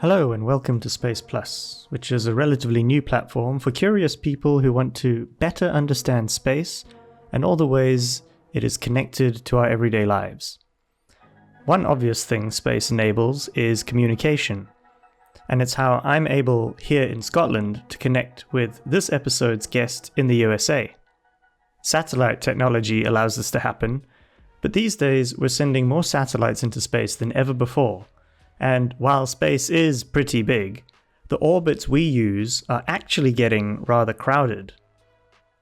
Hello and welcome to Space Plus, which is a relatively new platform for curious people who want to better understand space and all the ways it is connected to our everyday lives. One obvious thing space enables is communication, and it's how I'm able here in Scotland to connect with this episode's guest in the USA. Satellite technology allows this to happen, but these days we're sending more satellites into space than ever before. And while space is pretty big, the orbits we use are actually getting rather crowded.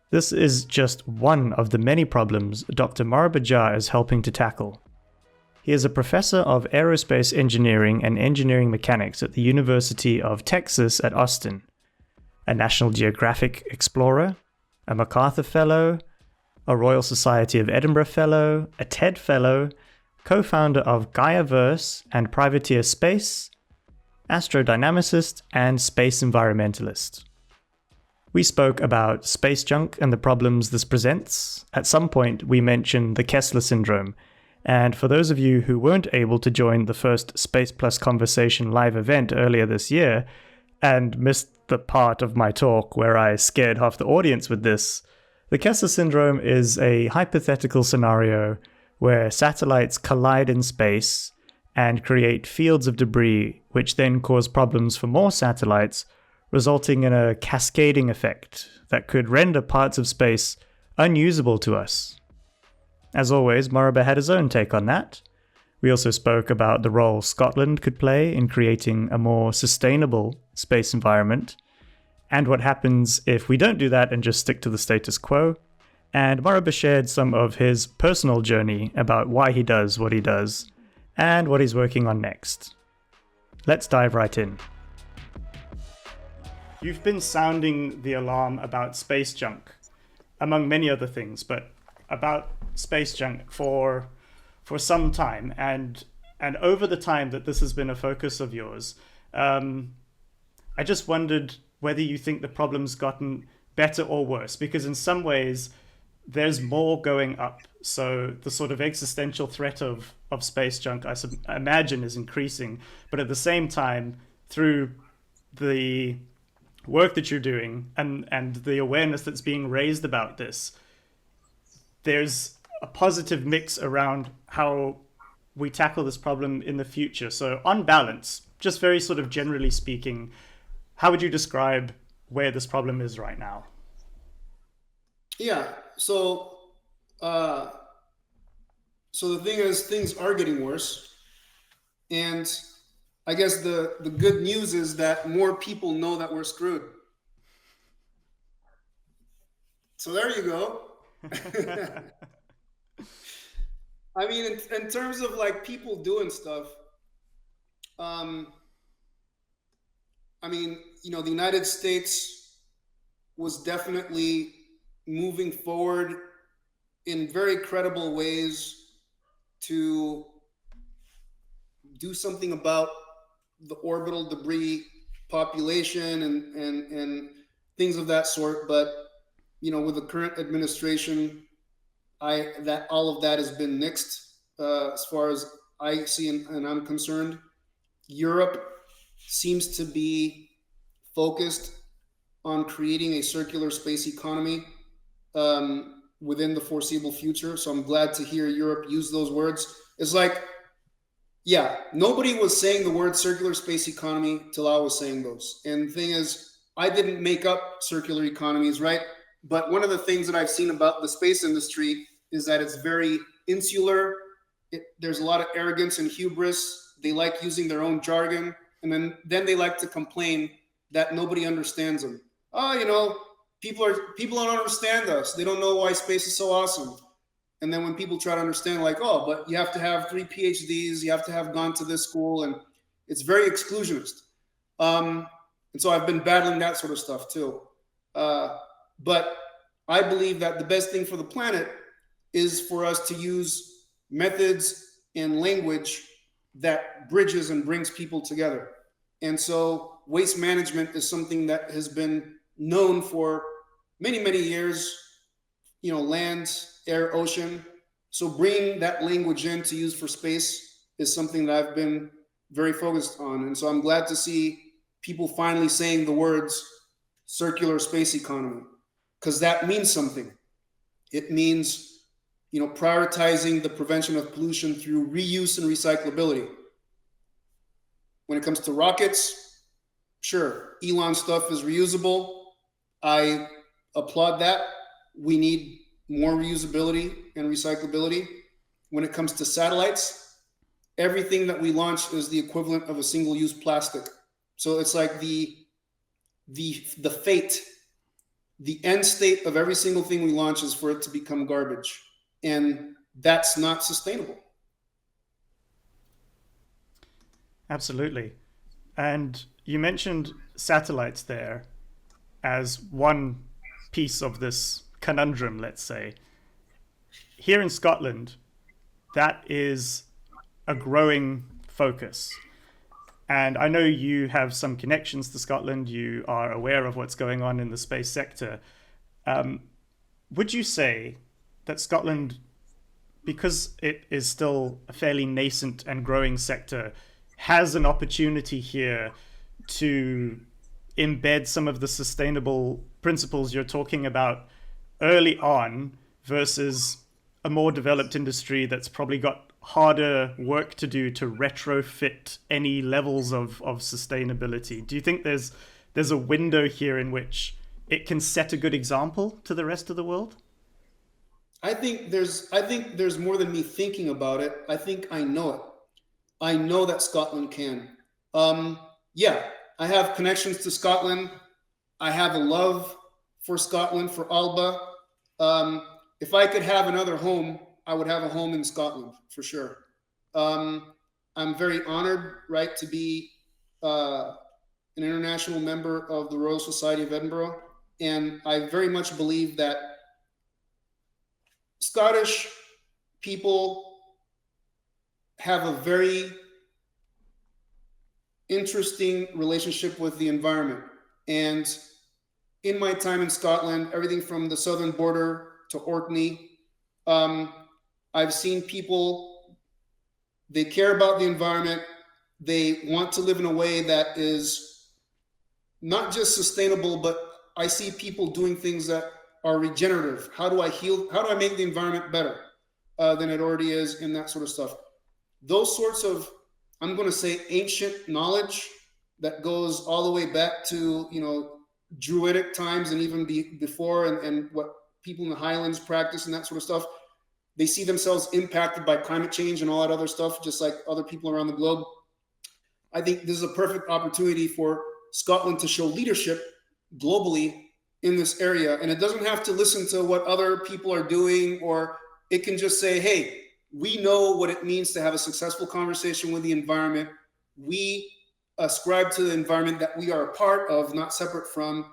This is just one of the many problems Dr. Moriba is helping to tackle. He is a professor of aerospace engineering and engineering mechanics at the University of Texas at Austin, a National Geographic explorer, a MacArthur Fellow, a Royal Society of Edinburgh Fellow, a TED Fellow, co-founder of Gaiaverse and Privateer Space, astrodynamicist, and space environmentalist. We spoke about space junk and the problems this presents. At some point, we mentioned the Kessler syndrome, and for those of you who weren't able to join the first Space Plus Conversation live event earlier this year, and missed the part of my talk where I scared half the audience with this, the Kessler syndrome is a hypothetical scenario where satellites collide in space and create fields of debris which then cause problems for more satellites, resulting in a cascading effect that could render parts of space unusable to us. As always, Moriba had his own take on that. We also spoke about the role Scotland could play in creating a more sustainable space environment, and what happens if we don't do that and just stick to the status quo. And Moriba shared some of his personal journey about why he does what he does and what he's working on next. Let's dive right in. You've been sounding the alarm about space junk, among many other things, but about space junk for some time. And over the time that this has been a focus of yours, I just wondered whether you think the problem's gotten better or worse, because in some ways, there's more going up. So the sort of existential threat of space junk, I imagine, is increasing. But at the same time, through the work that you're doing and the awareness that's being raised about this, there's a positive mix around how we tackle this problem in the future. So on balance, just very sort of generally speaking, how would you describe where this problem is right now? Yeah. So the thing is, things are getting worse, and I guess the good news is that more people know that we're screwed. So there you go. I mean, in terms of like people doing stuff, I mean, the United States was definitely moving forward in very credible ways to do something about the orbital debris population and things of that sort. But with the current administration, all of that has been nixed as far as I see and I'm concerned. Europe seems to be focused on creating a circular space economy within the foreseeable future. So I'm glad to hear Europe use those words. It's like, yeah, nobody was saying the word circular space economy till I was saying those. And the thing is, I didn't make up circular economies, right? But one of the things that I've seen about the space industry is that it's very insular. There's a lot of arrogance and hubris. They like using their own jargon. And then they like to complain that nobody understands them. Oh, people don't understand us. They don't know why space is so awesome. And then when people try to understand, like, oh, but you have to have 3 PhDs, you have to have gone to this school, and it's very exclusionist. And so I've been battling that sort of stuff too. But I believe that the best thing for the planet is for us to use methods and language that bridges and brings people together. And so waste management is something that has been known for many, many years, land, air, ocean. So bringing that language in to use for space is something that I've been very focused on. And so I'm glad to see people finally saying the words circular space economy, because that means something. It means, prioritizing the prevention of pollution through reuse and recyclability. When it comes to rockets, sure, Elon stuff is reusable. I applaud that. We need more reusability and recyclability. When it comes to satellites, everything that we launch is the equivalent of a single-use plastic. So it's like the fate, the end state of every single thing we launch is for it to become garbage. And that's not sustainable. Absolutely. And you mentioned satellites there as one piece of this conundrum, let's say. Here in Scotland, that is a growing focus. And I know you have some connections to Scotland. You are aware of what's going on in the space sector. Would you say that Scotland, because it is still a fairly nascent and growing sector, has an opportunity here to embed some of the sustainable principles you're talking about early on versus a more developed industry that's probably got harder work to do to retrofit any levels of sustainability? Do you think there's a window here in which it can set a good example to the rest of the world? I think there's more than me thinking about it. I think I know it. I know that Scotland can. Yeah, I have connections to Scotland. I have a love for Scotland, for Alba. If I could have another home, I would have a home in Scotland for sure. I'm very honored, right, to be an international member of the Royal Society of Edinburgh, and I very much believe that Scottish people have a very interesting relationship with the environment. And in my time in Scotland, everything from the southern border to Orkney, I've seen people, they care about the environment. They want to live in a way that is not just sustainable, but I see people doing things that are regenerative. How do I heal? How do I make the environment better than it already is, and that sort of stuff? Those sorts of, I'm going to say, ancient knowledge that goes all the way back to, Druidic times and even before, and what people in the Highlands practice and that sort of stuff. They see themselves impacted by climate change and all that other stuff, just like other people around the globe. I think this is a perfect opportunity for Scotland to show leadership globally in this area. And it doesn't have to listen to what other people are doing, or it can just say, hey, we know what it means to have a successful conversation with the environment. We ascribe to the environment that we are a part of, not separate from.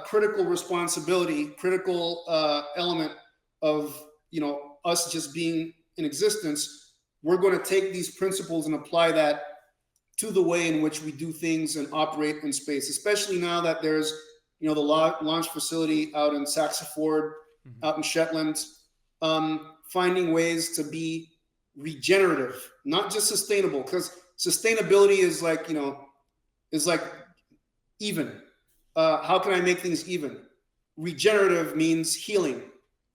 Critical responsibility, critical element of us just being in existence. We're going to take these principles and apply that to the way in which we do things and operate in space, especially now that there's the launch facility out in Saxiford, out in Shetland, finding ways to be regenerative, not just sustainable, because sustainability is like even. How can I make things even? Regenerative means healing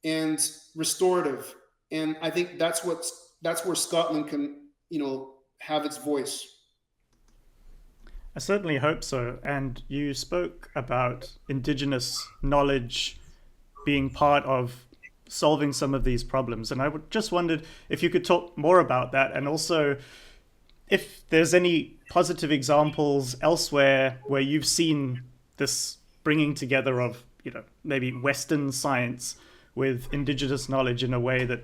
and restorative, and I think that's where Scotland can have its voice. I certainly hope so. And you spoke about Indigenous knowledge being part of solving some of these problems, and I just wondered if you could talk more about that, and also if there's any positive examples elsewhere where you've seen this bringing together of maybe Western science with Indigenous knowledge in a way that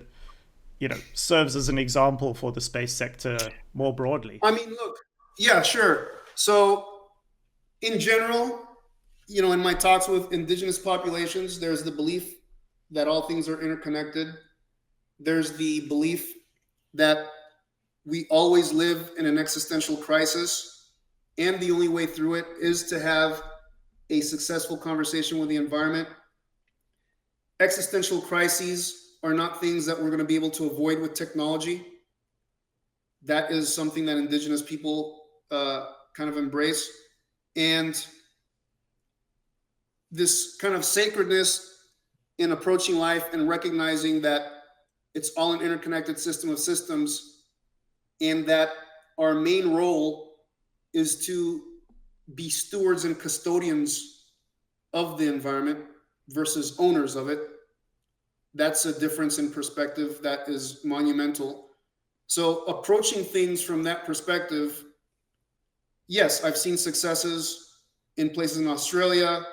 serves as an example for the space sector more broadly. I mean, look, yeah, sure. So in general, in my talks with Indigenous populations, there's the belief that all things are interconnected. There's the belief that we always live in an existential crisis, and the only way through it is to have a successful conversation with the environment. Existential crises are not things that we're going to be able to avoid with technology. that is something that indigenous people kind of embrace. And this kind of sacredness in approaching life and recognizing that it's all an interconnected system of systems, and that our main role is to be stewards and custodians of the environment versus owners of it. That's a difference in perspective that is monumental. So approaching things from that perspective, yes, I've seen successes in places in Australia.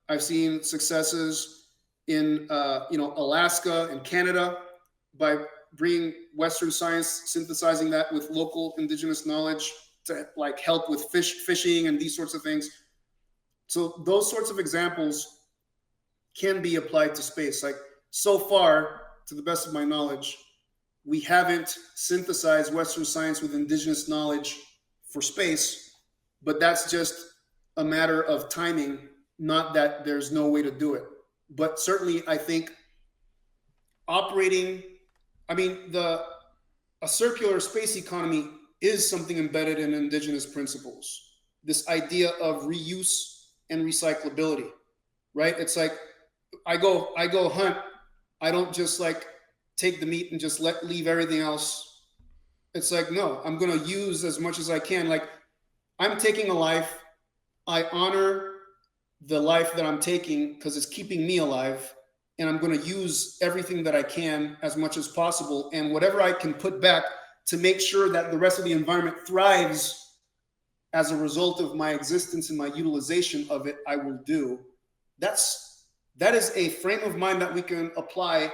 I've seen successes in Alaska and Canada by bringing Western science, synthesizing that with local indigenous knowledge to like help with fishing and these sorts of things. So those sorts of examples can be applied to space. Like so far, to the best of my knowledge, we haven't synthesized Western science with indigenous knowledge for space, but that's just a matter of timing, not that there's no way to do it. But certainly I think operating, a circular space economy is something embedded in indigenous principles. This idea of reuse and recyclability, right? It's like I go hunt. I don't just like take the meat and just leave everything else. It's like, no, I'm going to use as much as I can. Like I'm taking a life. I honor the life that I'm taking because it's keeping me alive. And I'm going to use everything that I can as much as possible. And whatever I can put back to make sure that the rest of the environment thrives as a result of my existence and my utilization of it, I will do. That is a frame of mind that we can apply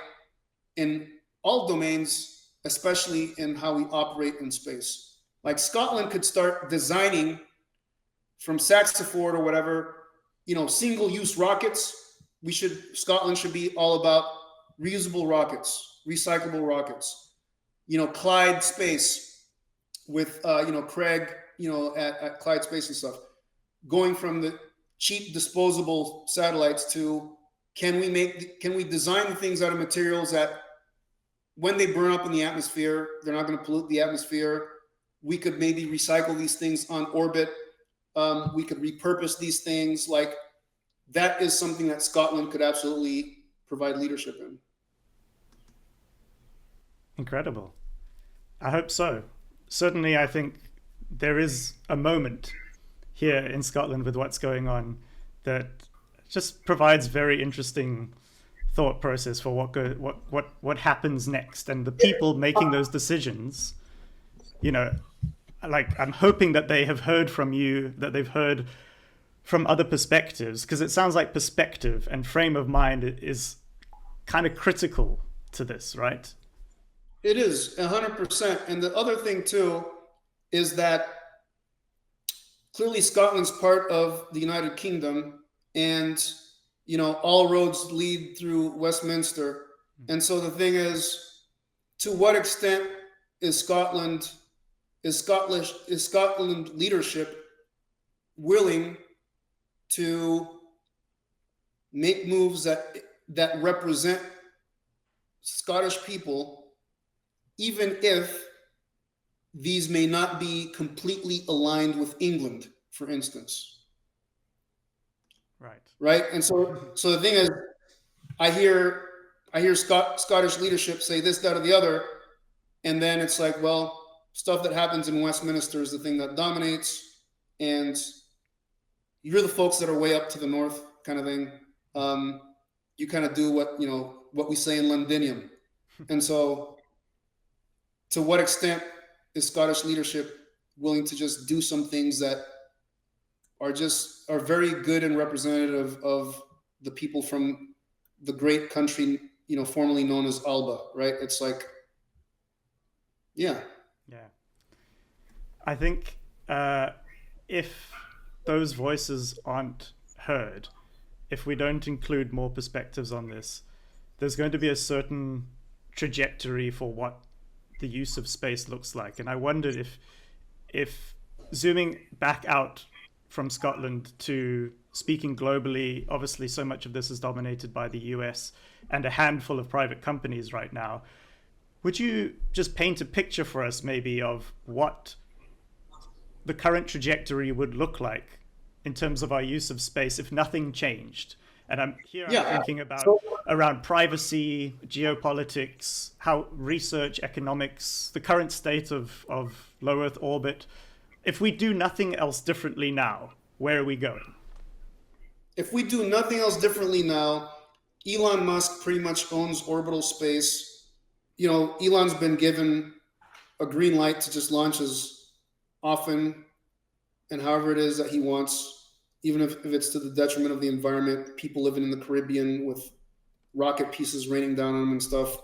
in all domains, especially in how we operate in space. Like Scotland could start designing from Saxiford or whatever, single-use rockets. Scotland should be all about reusable rockets, recyclable rockets. Clyde Space with Craig, at Clyde Space and stuff, going from the cheap disposable satellites to can we design things out of materials that when they burn up in the atmosphere, they're not going to pollute the atmosphere. We could maybe recycle these things on orbit. We could repurpose these things. Like that is something that Scotland could absolutely provide leadership in. Incredible. I hope so. Certainly, I think there is a moment here in Scotland with what's going on that just provides very interesting thought process for what happens next, and the people making those decisions. Like I'm hoping that they have heard from you, that they've heard from other perspectives, because it sounds like perspective and frame of mind is kind of critical to this, right? It is 100%. And the other thing too is that clearly Scotland's part of the United Kingdom, and all roads lead through Westminster. And so the thing is, to what extent is Scotland leadership willing to make moves that represent Scottish people, even if these may not be completely aligned with England, for instance. Right. And so the thing is, I hear Scottish leadership say this, that, or the other, and then it's like, well, stuff that happens in Westminster is the thing that dominates, and you're the folks that are way up to the north, kind of thing. You kind of do what we say in Londinium. And so, to what extent is Scottish leadership willing to just do some things that are very good and representative of the people from the great country, formerly known as Alba, right? It's like, yeah. I think if those voices aren't heard, if we don't include more perspectives on this, there's going to be a certain trajectory for what the use of space looks like. And I wondered if zooming back out from Scotland to speaking globally, obviously so much of this is dominated by the US and a handful of private companies right now. Would you just paint a picture for us, maybe, of what the current trajectory would look like in terms of our use of space if nothing changed? And I'm Yeah. thinking about So around privacy, geopolitics, how research, economics, the current state of low Earth orbit. If we do nothing else differently now, where are we going? if we do nothing else differently now, Elon Musk pretty much owns orbital space. You know, Elon's been given a green light to just launch as often and however it is that he wants, even if it's to the detriment of the environment, people living in the Caribbean with rocket pieces raining down on them and stuff.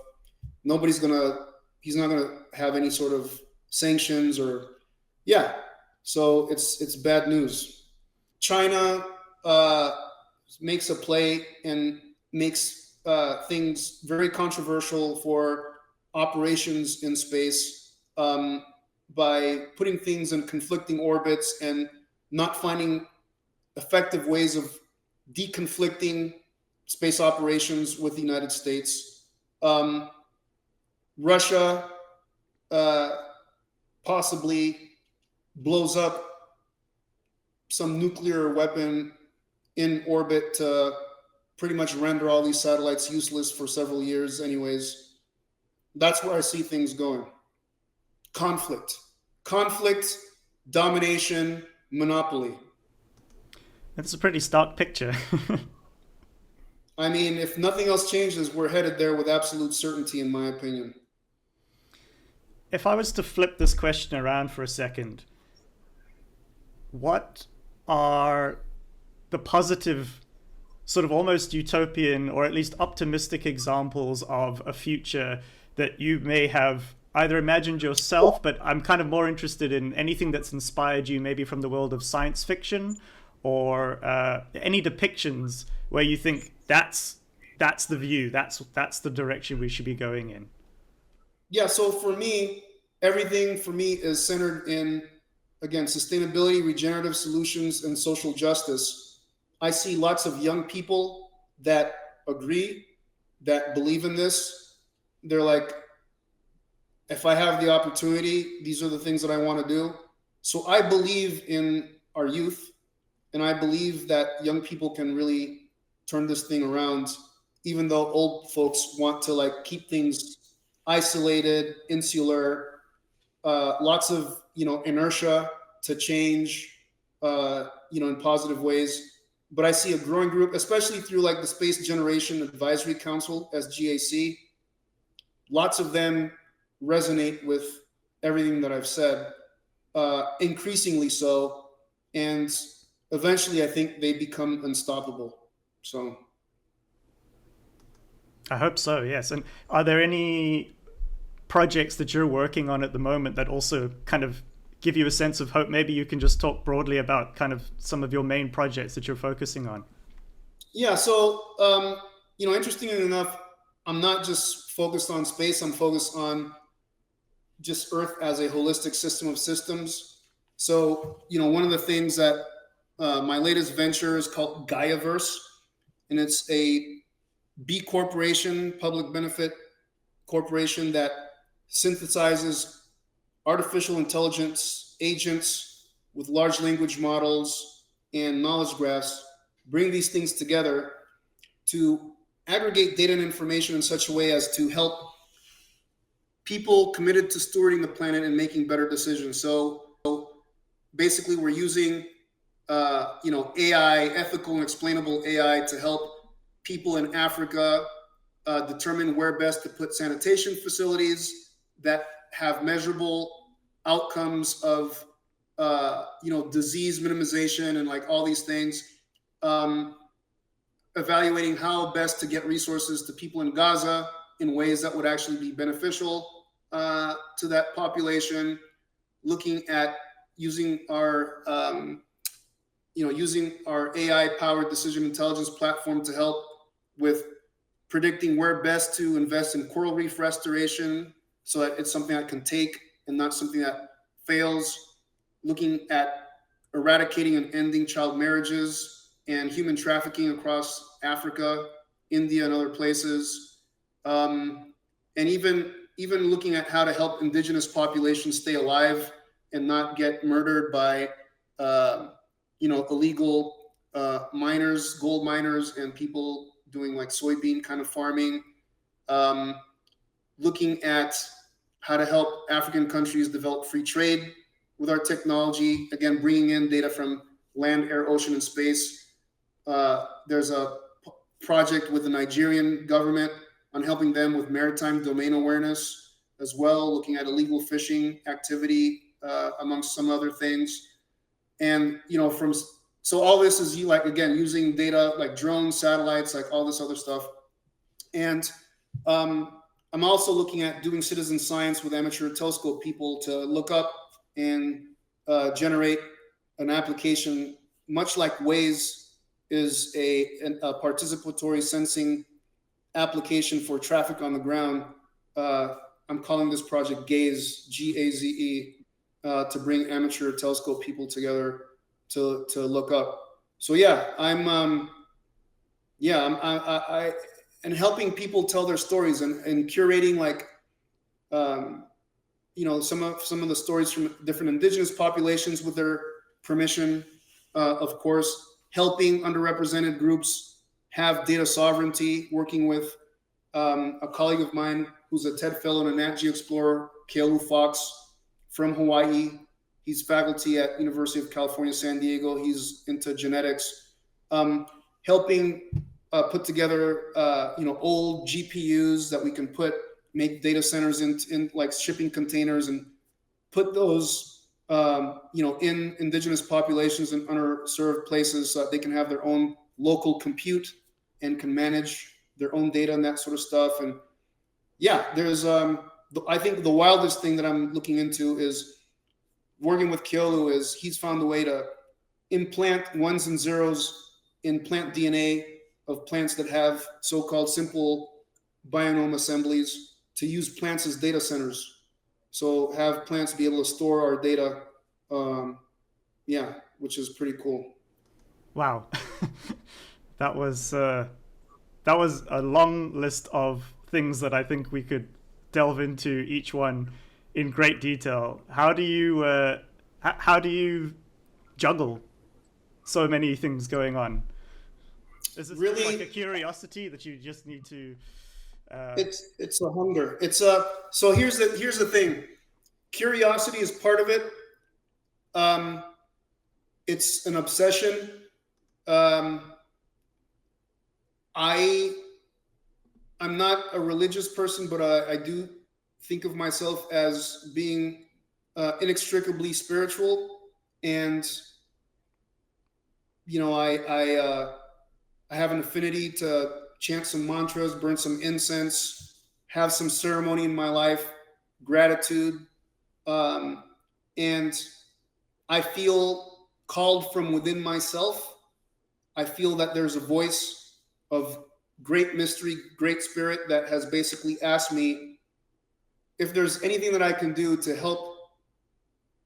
Nobody's gonna, he's not gonna have any sort of sanctions or, yeah. So it's bad news. China makes a play and makes things very controversial for operations in space by putting things in conflicting orbits and not finding effective ways of deconflicting space operations with the United States. Russia uh, possibly blows up some nuclear weapon in orbit to pretty much render all these satellites useless for several years, anyways. That's where I see things going. Conflict, domination, monopoly. That's a pretty stark picture. I mean, if nothing else changes, we're headed there with absolute certainty, in my opinion. If I was to flip this question around for a second, what are the positive, sort of almost utopian or at least optimistic examples of a future that you may have either imagined yourself, but I'm kind of more interested in anything that's inspired you, maybe from the world of science fiction, or any depictions where you think that's the view, that's the direction we should be going in. Yeah, so for me, everything for me is centered in, again, sustainability, regenerative solutions, and social justice. I see lots of young people that agree, that believe in this. They're like, if I have the opportunity, these are the things that I want to do. So I believe in our youth, and I believe that young people can really turn this thing around, even though old folks want to like keep things isolated, insular, lots of inertia to change, in positive ways. But I see a growing group, especially through like the Space Generation Advisory Council, SGAC. Lots of them resonate with everything that I've said, increasingly so, and eventually I think they become unstoppable. So I hope so, yes. And are there any projects that you're working on at the moment that also kind of give you a sense of hope? Maybe you can just talk broadly about kind of some of your main projects that you're focusing on. yeah, so interestingly enough, I'm not just focused on space. I'm focused on just Earth as a holistic system of systems. So one of the things that my latest venture is called Gaiaverse, and it's a B corporation, public benefit corporation that synthesizes artificial intelligence agents with large language models and knowledge graphs, bring these things together to aggregate data and information in such a way as to help people committed to stewarding the planet and making better decisions. So basically, we're using AI, ethical and explainable AI, to help people in Africa determine where best to put sanitation facilities that have measurable outcomes of disease minimization and like all these things. Evaluating how best to get resources to people in Gaza in ways that would actually be beneficial to that population. Looking at using our AI-powered decision intelligence platform to help with predicting where best to invest in coral reef restoration, so that it's something that can take and not something that fails. Looking at eradicating and ending child marriages and human trafficking across Africa, India, and other places. And even even looking at how to help indigenous populations stay alive and not get murdered by illegal miners, gold miners, and people doing like soybean kind of farming. Um, Looking at how to help African countries develop free trade with our technology. Again, bringing in data from land, air, ocean, and space. There's a project with the Nigerian government on helping them with maritime domain awareness as well, looking at illegal fishing activity, amongst some other things. And, so all this is like, again, using data like drones, satellites, like all this other stuff. And I'm also looking at doing citizen science with amateur telescope people to look up and generate an application, much like Waze is a participatory sensing application for traffic on the ground. I'm calling this project GAZE, GAZE, to bring amateur telescope people together to look up. So yeah, and helping people tell their stories and curating like some of the stories from different indigenous populations with their permission, of course, helping underrepresented groups have data sovereignty, working with a colleague of mine who's a TED Fellow and a Nat Geo Explorer, Keolu Fox from Hawaii. He's faculty at University of California, San Diego. He's into genetics, helping put together old GPUs that we can make data centers in like shipping containers and put those in indigenous populations and underserved places so that they can have their own local compute and can manage their own data and that sort of stuff. And yeah, there's I think the wildest thing that I'm looking into is working with Keolu. Is he's found a way to implant ones and zeros in plant DNA of plants that have so-called simple biome assemblies to use plants as data centers. So have plants be able to store our data, which is pretty cool. Wow. That was a long list of things that I think we could delve into each one in great detail. How do you juggle so many things going on? Is this really like a curiosity that you just need to? It's a hunger. So here's the thing. Curiosity is part of it. It's an obsession. I'm not a religious person, but I do think of myself as being inextricably spiritual, and I have an affinity to chant some mantras, burn some incense, have some ceremony in my life, gratitude, and I feel called from within myself. I feel that there's a voice of great mystery, great spirit that has basically asked me if there's anything that I can do to help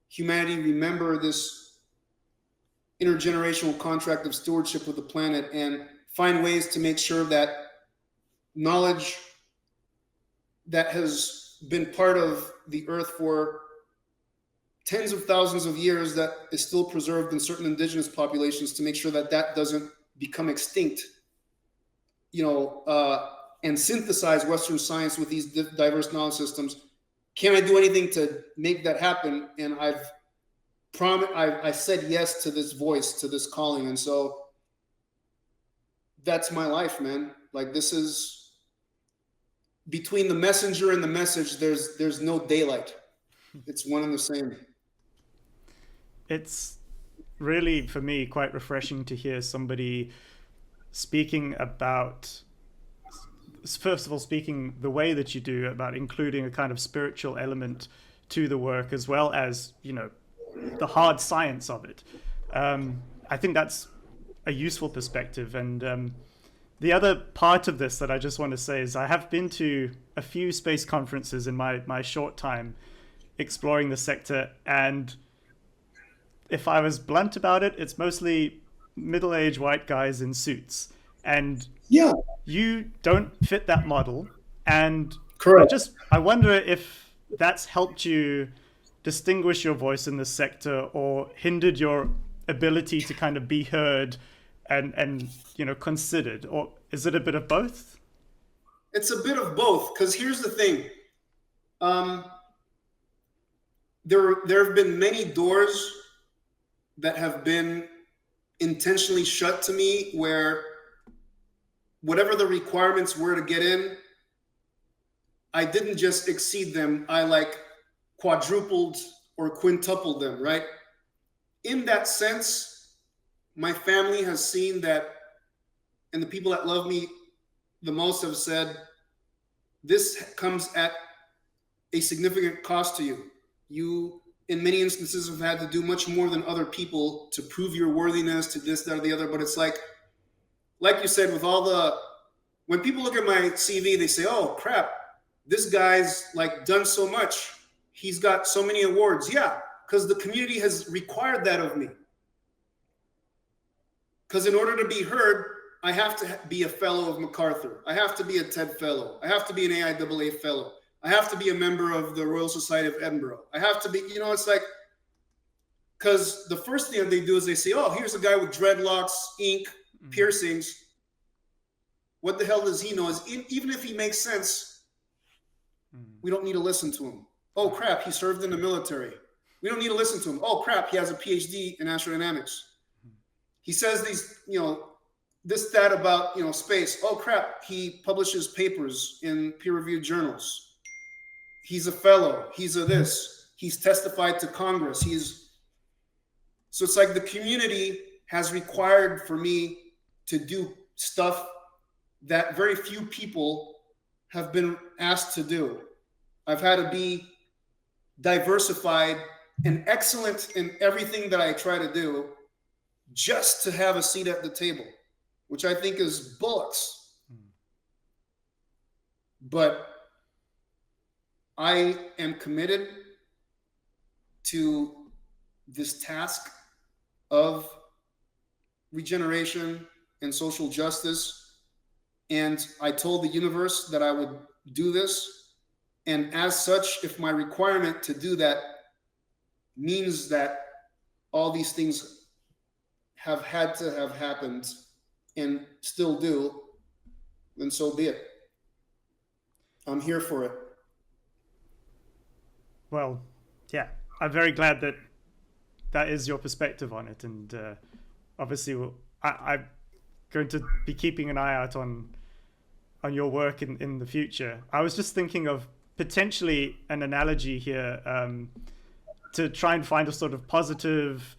humanity remember this intergenerational contract of stewardship with the planet and find ways to make sure that knowledge that has been part of the earth for tens of thousands of years that is still preserved in certain indigenous populations, to make sure that doesn't become extinct, and synthesize Western science with these diverse knowledge systems. Can I do anything to make that happen? And I said yes to this voice, to this calling. And so that's my life, man. Like, this is between the messenger and the message. There's no daylight. It's one and the same. It's really, for me, quite refreshing to hear somebody speaking about, first of all, speaking the way that you do about including a kind of spiritual element to the work, as well as, the hard science of it. I think that's a useful perspective. And the other part of this that I just want to say is I have been to a few space conferences in my short time exploring the sector, and if I was blunt about it, it's mostly middle-aged white guys in suits. And yeah, you don't fit that model. And Correct. I wonder if that's helped you distinguish your voice in this sector or hindered your ability to kind of be heard and considered, or is it a bit of both? It's a bit of both, because here's the thing. Um, there have been many doors that have been intentionally shut to me, where whatever the requirements were to get in, I didn't just exceed them, I like quadrupled or quintupled them, right? In that sense, my family has seen that, and the people that love me the most have said, this comes at a significant cost to you. You, in many instances, have had to do much more than other people to prove your worthiness to this, that, or the other. But it's like you said, with all the, when people look at my CV, they say, oh crap, this guy's like done so much. He's got so many awards. Yeah, because the community has required that of me. Because in order to be heard, I have to be a fellow of MacArthur. I have to be a TED fellow. I have to be an AIAA fellow. I have to be a member of the Royal Society of Edinburgh. I have to be, it's like, because the first thing they do is they say, oh, here's a guy with dreadlocks, ink, piercings. What the hell does he know? Even if he makes sense, we don't need to listen to him. Oh, crap, he served in the military. We don't need to listen to him. Oh, crap, he has a PhD in astrodynamics. He says these, this, that about, space. Oh, crap, he publishes papers in peer-reviewed journals. He's a fellow. He's a this. He's testified to Congress. So it's like the community has required for me to do stuff that very few people have been asked to do. I've had to be diversified and excellent in everything that I try to do just to have a seat at the table, which I think is bullocks. But I am committed to this task of regeneration and social justice. And I told the universe that I would do this. And as such, if my requirement to do that means that all these things have had to have happened and still do, then so be it. I'm here for it. Well, yeah, I'm very glad that that is your perspective on it. And obviously, I'm going to be keeping an eye out on your work in the future. I was just thinking of potentially an analogy here to try and find a sort of positive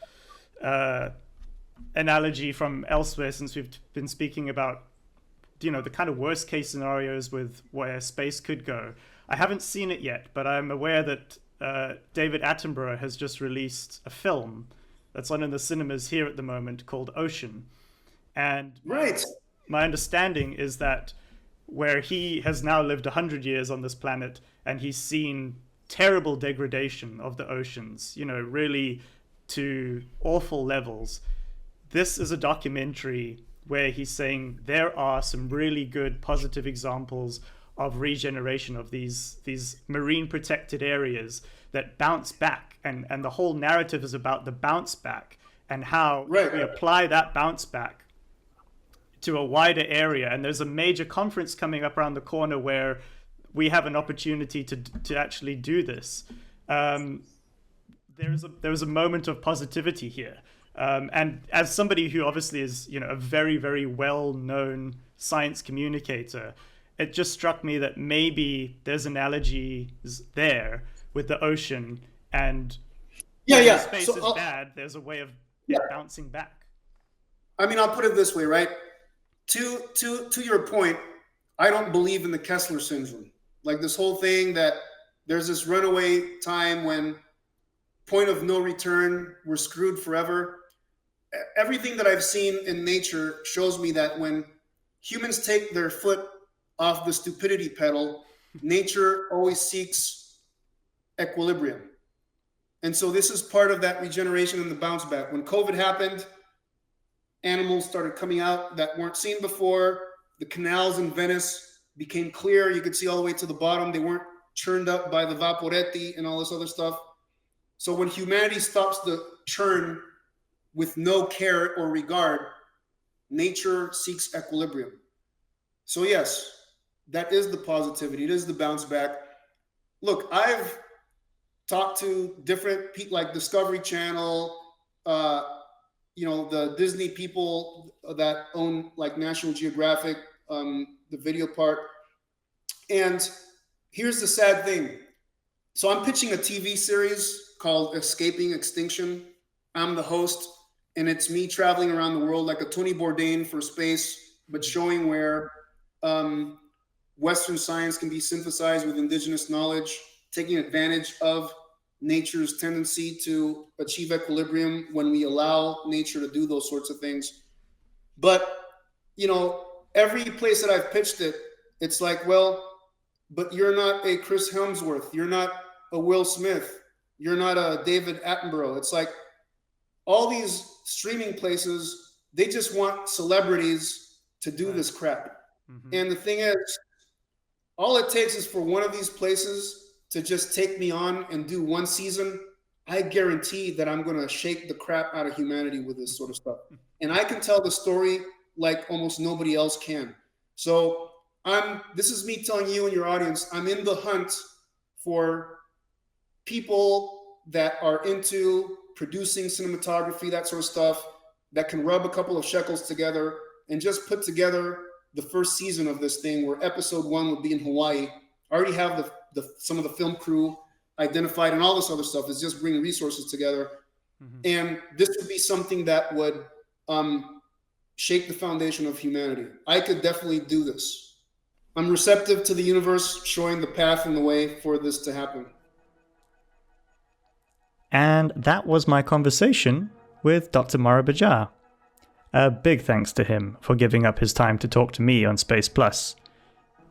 analogy from elsewhere, since we've been speaking about the kind of worst case scenarios with where space could go. I haven't seen it yet, but I'm aware that David Attenborough has just released a film that's on in the cinemas here at the moment called Ocean. And right, my understanding is that where he has now lived 100 years on this planet and he's seen terrible degradation of the oceans, really to awful levels. This is a documentary where he's saying there are some really good positive examples of regeneration of these marine protected areas that bounce back, and the whole narrative is about the bounce back and how we apply that bounce back to a wider area. And there's a major conference coming up around the corner where we have an opportunity to actually do this. There's a moment of positivity here. And as somebody who obviously is, a very, very well-known science communicator, it just struck me that maybe there's analogies there with the ocean, and when space is bad, there's a way of it bouncing back. I mean, I'll put it this way, right? To your point, I don't believe in the Kessler syndrome. Like this whole thing that there's this runaway time when point of no return, we're screwed forever. Everything that I've seen in nature shows me that when humans take their foot off the stupidity pedal, nature always seeks equilibrium. And so this is part of that regeneration and the bounce back. When COVID happened, animals started coming out that weren't seen before. The canals in Venice became clear. You could see all the way to the bottom. They weren't churned up by the vaporetti and all this other stuff. So when humanity stops the churn with no care or regard, nature seeks equilibrium. So yes, that is the positivity. It is the bounce back. Look, I've talked to different people like Discovery Channel, the Disney people that own like National Geographic, the video part. And here's the sad thing. So I'm pitching a TV series called Escaping Extinction. I'm the host, and it's me traveling around the world like a Tony Bourdain for space, but showing where Western science can be synthesized with indigenous knowledge, taking advantage of nature's tendency to achieve equilibrium when we allow nature to do those sorts of things. But, every place that I've pitched it, it's like, well, but you're not a Chris Hemsworth. You're not a Will Smith. You're not a David Attenborough. It's like all these streaming places, they just want celebrities to do this crap. Mm-hmm. And the thing is, all it takes is for one of these places to just take me on and do one season. I guarantee that I'm going to shake the crap out of humanity with this sort of stuff. And I can tell the story like almost nobody else can. So this is me telling you and your audience, I'm in the hunt for people that are into producing cinematography, that sort of stuff, that can rub a couple of shekels together and just put together the first season of this thing, where episode 1 would be in Hawaii. I already have some of the film crew identified and all this other stuff. Is just bringing resources together. Mm-hmm. And this would be something that would shake the foundation of humanity. I could definitely do this. I'm receptive to the universe showing the path and the way for this to happen. And that was my conversation with Dr. Moriba. A big thanks to him for giving up his time to talk to me on Space Plus.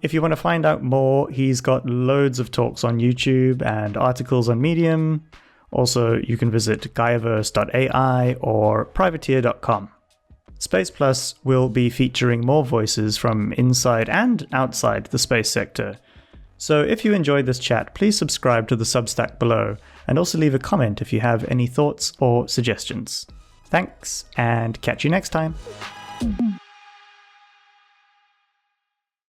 If you want to find out more, he's got loads of talks on YouTube and articles on Medium. Also, you can visit Gaiaverse.ai or privateer.com. Space Plus will be featuring more voices from inside and outside the space sector. So if you enjoyed this chat, please subscribe to the Substack below, and also leave a comment if you have any thoughts or suggestions. Thanks, and catch you next time.